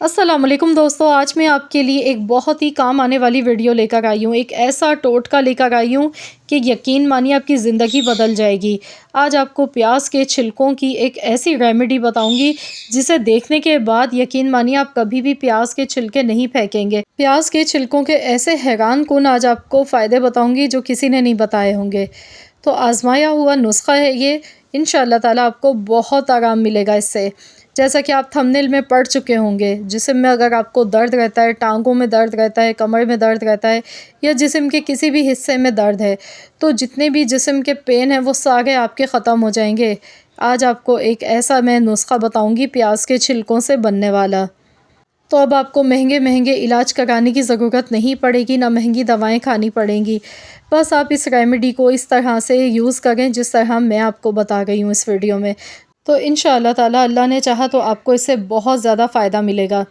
अस्सलाम वालेकुम दोस्तों, आज मैं आपके लिए एक बहुत ही काम आने वाली वीडियो लेकर आई हूँ। एक ऐसा टोटका लेकर आई हूँ कि यकीन मानिए आपकी ज़िंदगी बदल जाएगी। आज आपको प्याज के छिलकों की एक ऐसी रेमेडी बताऊँगी जिसे देखने के बाद यकीन मानिए आप कभी भी प्याज के छिलके नहीं फेंकेंगे। प्याज के छिलकों के ऐसे हैरान कुन आज आपको फ़ायदे बताऊँगी जो किसी ने नहीं बताए होंगे। तो आज़माया हुआ नुस्ख़ा है ये, इंशाअल्लाह ताला आपको बहुत आराम मिलेगा इससे। जैसा कि आप थंबनेल में पढ़ चुके होंगे, जिस्म में अगर आपको दर्द रहता है, टाँगों में दर्द रहता है, कमर में दर्द रहता है या जिस्म के किसी भी हिस्से में दर्द है, तो जितने भी जिस्म के पेन हैं वो सारे आपके ख़त्म हो जाएँगे। आज आपको एक ऐसा मैं नुस्ख़ा बताऊँगी प्याज के छिलकों से बनने वाला। तो अब आपको महँगे-महँगे इलाज कराने की ज़रूरत नहीं पड़ेगी, ना महँगी दवाएँ खानी पड़ेंगी। बस आप इस रेमेडी को इस तरह से यूज़ करें जिस तरह मैं आपको बता रही हूँ इस वीडियो में। तो इंशाअल्लाह ताला अल्लाह ने चाहा तो आपको इससे बहुत ज़्यादा फ़ायदा मिलेगा।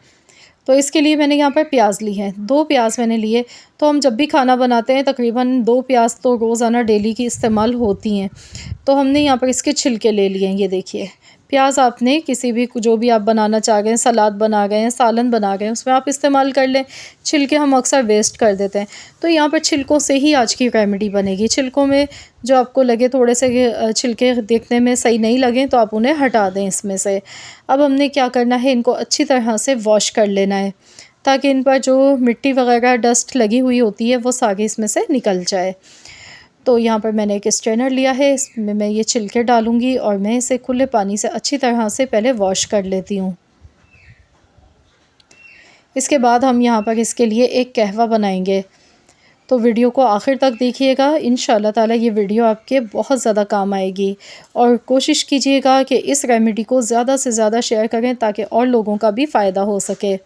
तो इसके लिए मैंने यहाँ पर प्याज ली है, 2 प्याज मैंने लिए। तो हम जब भी खाना बनाते हैं तकरीबन 2 प्याज तो रोज़ाना डेली की इस्तेमाल होती हैं। तो हमने यहाँ पर इसके छिलके ले लिए हैं, ये देखिए। प्याज आपने किसी भी जो भी आप बनाना चाह रहे हैं, सलाद बना रहे हैं, सालन बना रहे हैं, उसमें आप इस्तेमाल कर लें। छिलके हम अक्सर वेस्ट कर देते हैं। तो यहाँ पर छिलकों से ही आज की रेमेडी बनेगी। छिलकों में जो आपको लगे थोड़े से छिलके देखने में सही नहीं लगें तो आप उन्हें हटा दें इसमें से। अब हमने क्या करना है, इनको अच्छी तरह से वॉश कर लेना है ताकि इन पर जो मिट्टी वगैरह डस्ट लगी हुई होती है वो सारी इसमें से निकल जाए। तो यहाँ पर मैंने एक स्ट्रेनर लिया है, इसमें मैं ये छिलके डालूँगी और मैं इसे खुले पानी से अच्छी तरह से पहले वॉश कर लेती हूँ। इसके बाद हम यहाँ पर इसके लिए एक कहवा बनाएंगे। तो वीडियो को आखिर तक देखिएगा, इंशाअल्लाह ताला ये वीडियो आपके बहुत ज़्यादा काम आएगी। और कोशिश कीजिएगा कि इस रेमेडी को ज़्यादा से ज़्यादा शेयर करें ताकि और लोगों का भी फ़ायदा हो सके।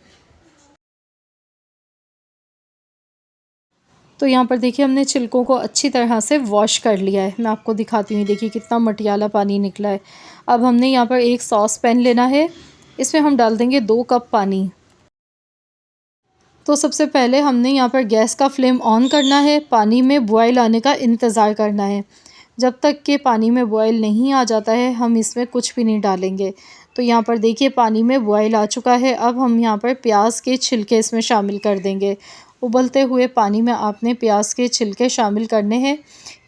तो यहाँ पर देखिए हमने छिलकों को अच्छी तरह से वॉश कर लिया है। मैं आपको दिखाती हूँ, देखिए कितना मटियाला पानी निकला है। अब हमने यहाँ पर एक सॉस पैन लेना है, इसमें हम डाल देंगे 2 कप पानी। तो सबसे पहले हमने यहाँ पर गैस का फ्लेम ऑन करना है, पानी में बॉयल आने का इंतज़ार करना है। जब तक कि पानी में बॉयल नहीं आ जाता है हम इसमें कुछ भी नहीं डालेंगे। तो यहाँ पर देखिए पानी में बॉयल आ चुका है। अब हम यहाँ पर प्याज के छिलके इसमें शामिल कर देंगे। उबलते हुए पानी में आपने प्याज के छिलके शामिल करने हैं,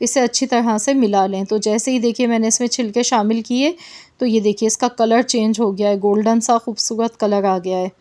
इसे अच्छी तरह से मिला लें। तो जैसे ही देखिए मैंने इसमें छिलके शामिल किए तो ये देखिए इसका कलर चेंज हो गया है, गोल्डन सा खूबसूरत कलर आ गया है।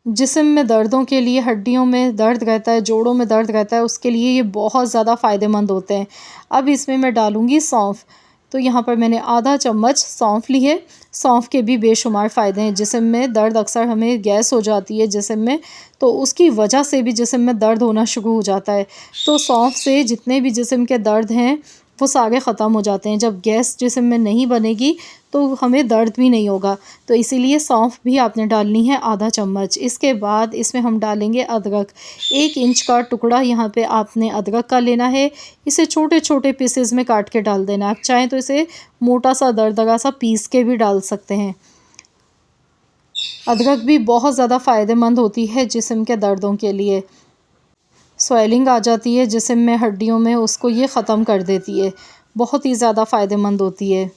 जिस्म में दर्दों के लिए, हड्डियों में दर्द रहता है, जोड़ों में दर्द रहता है, उसके लिए ये बहुत ज़्यादा फ़ायदेमंद होते हैं। अब इसमें मैं डालूँगी सौंफ। तो यहाँ पर मैंने आधा चम्मच सौंफ ली है। सौंफ के भी बेशुमार फ़ायदे हैं। जिस्म में दर्द, अक्सर हमें गैस हो जाती है जिस्म में, तो उसकी वजह से भी जिस्म में दर्द होना शुरू हो जाता है। तो सौंफ से जितने भी जिस्म के दर्द हैं वो सारे ख़त्म हो जाते हैं। जब गैस जिस्म में नहीं बनेगी तो हमें दर्द भी नहीं होगा। तो इसीलिए सौंफ भी आपने डालनी है आधा चम्मच। इसके बाद इसमें हम डालेंगे अदरक। 1 इंच का टुकड़ा यहाँ पे आपने अदरक का लेना है। इसे छोटे-छोटे पीसेस में काट के डाल देना है। आप चाहें तो इसे मोटा सा दरदरा सा पीस के भी डाल सकते हैं। अदरक भी बहुत ज़्यादा फ़ायदेमंद होती है जिस्म के दर्दों के लिए। स्वेलिंग आ जाती है जिस्म में, हड्डियों में, उसको ये ख़त्म कर देती है। बहुत ही ज़्यादा फ़ायदेमंद होती है।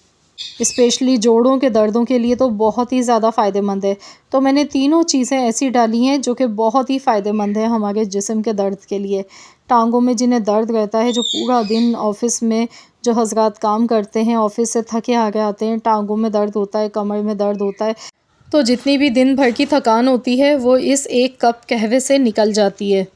स्पेशली जोड़ों के दर्दों के लिए तो बहुत ही ज़्यादा फ़ायदेमंद है। तो मैंने तीनों चीज़ें ऐसी डाली हैं जो कि बहुत ही फ़ायदेमंद है हमारे जिस्म के दर्द के लिए। टाँगों में जिन्हें दर्द रहता है, जो पूरा दिन ऑफ़िस में जो हज़रात काम करते हैं, ऑफ़िस से थके हारे आते हैं, टाँगों में दर्द होता है, कमर में दर्द होता है, तो जितनी भी दिन भर की थकान होती है वो इस 1 कप कहवे से निकल जाती है।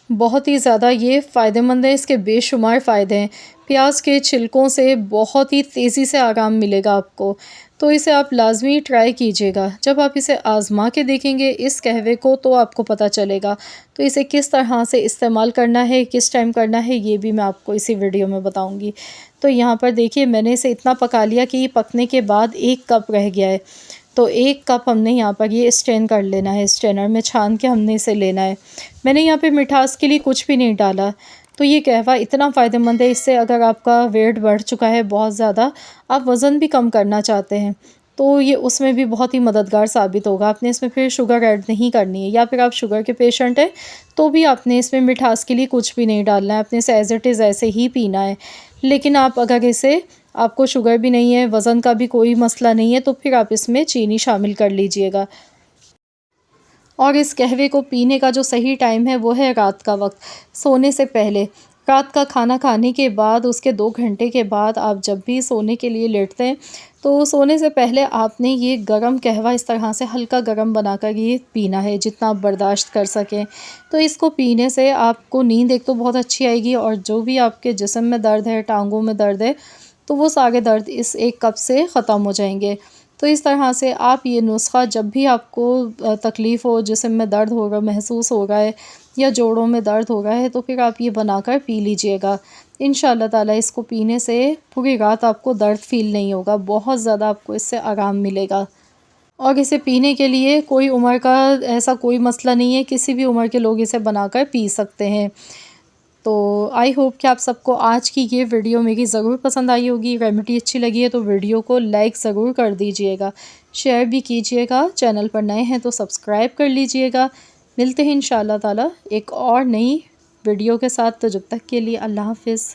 बहुत ही ज़्यादा ये फ़ायदेमंद है, इसके बेशुमार फ़ायदे हैं। प्याज के छिलकों से बहुत ही तेज़ी से आराम मिलेगा आपको, तो इसे आप लाज़मी ट्राई कीजिएगा। जब आप इसे आज़मा के देखेंगे इस कहवे को तो आपको पता चलेगा। तो इसे किस तरह से इस्तेमाल करना है, किस टाइम करना है, ये भी मैं आपको इसी वीडियो में बताऊँगी। तो यहाँ पर देखिए मैंने इसे इतना पका लिया कि ये पकने के बाद 1 कप रह गया है। तो 1 कप हमने यहाँ पर ये स्ट्रेन कर लेना है, स्ट्रेनर में छान के हमने इसे लेना है। मैंने यहाँ पे मिठास के लिए कुछ भी नहीं डाला। तो ये कहवा इतना फ़ायदेमंद है, इससे अगर आपका वेट बढ़ चुका है बहुत ज़्यादा, आप वज़न भी कम करना चाहते हैं, तो ये उसमें भी बहुत ही मददगार साबित होगा। आपने इसमें फिर शुगर ऐड नहीं करनी है, या फिर आप शुगर के पेशेंट हैं तो भी आपने इसमें मिठास के लिए कुछ भी नहीं डालना है, आपने इसे एज़ इट इज़ ऐसे ही पीना है। लेकिन आप अगर इसे, आपको शुगर भी नहीं है, वज़न का भी कोई मसला नहीं है, तो फिर आप इसमें चीनी शामिल कर लीजिएगा। और इस कहवे को पीने का जो सही टाइम है वो है रात का वक्त, सोने से पहले। रात का खाना खाने के बाद उसके 2 घंटे के बाद आप जब भी सोने के लिए लेटते हैं, तो सोने से पहले आपने ये गरम कहवा इस तरह से हल्का गरम बनाकर ये पीना है, जितना आप बर्दाश्त कर सकें। तो इसको पीने से आपको नींद एक तो बहुत अच्छी आएगी, और जो भी आपके जिस्म में दर्द है, टाँगों में दर्द है, तो वो सारे दर्द इस 1 कप से ख़त्म हो जाएंगे। तो इस तरह से आप ये नुस्ख़ा जब भी आपको तकलीफ़ हो, जिस्म में दर्द हो रहा महसूस हो रहा है, या जोड़ों में दर्द हो रहा है, तो फिर आप ये बनाकर पी लीजिएगा। इंशाअल्लाह ताला इसको पीने से पूरी रात आपको दर्द फ़ील नहीं होगा, बहुत ज़्यादा आपको इससे आराम मिलेगा। और इसे पीने के लिए कोई उम्र का ऐसा कोई मसला नहीं है, किसी भी उम्र के लोग इसे बनाकर पी सकते हैं। तो आई होप कि आप सबको आज की ये वीडियो मेरी ज़रूर पसंद आई होगी। रेमेडी अच्छी लगी है तो वीडियो को लाइक ज़रूर कर दीजिएगा, शेयर भी कीजिएगा। चैनल पर नए हैं तो सब्सक्राइब कर लीजिएगा। मिलते हैं इंशाअल्लाह ताला एक और नई वीडियो के साथ, तो जब तक के लिए अल्लाह हाफ़िज़।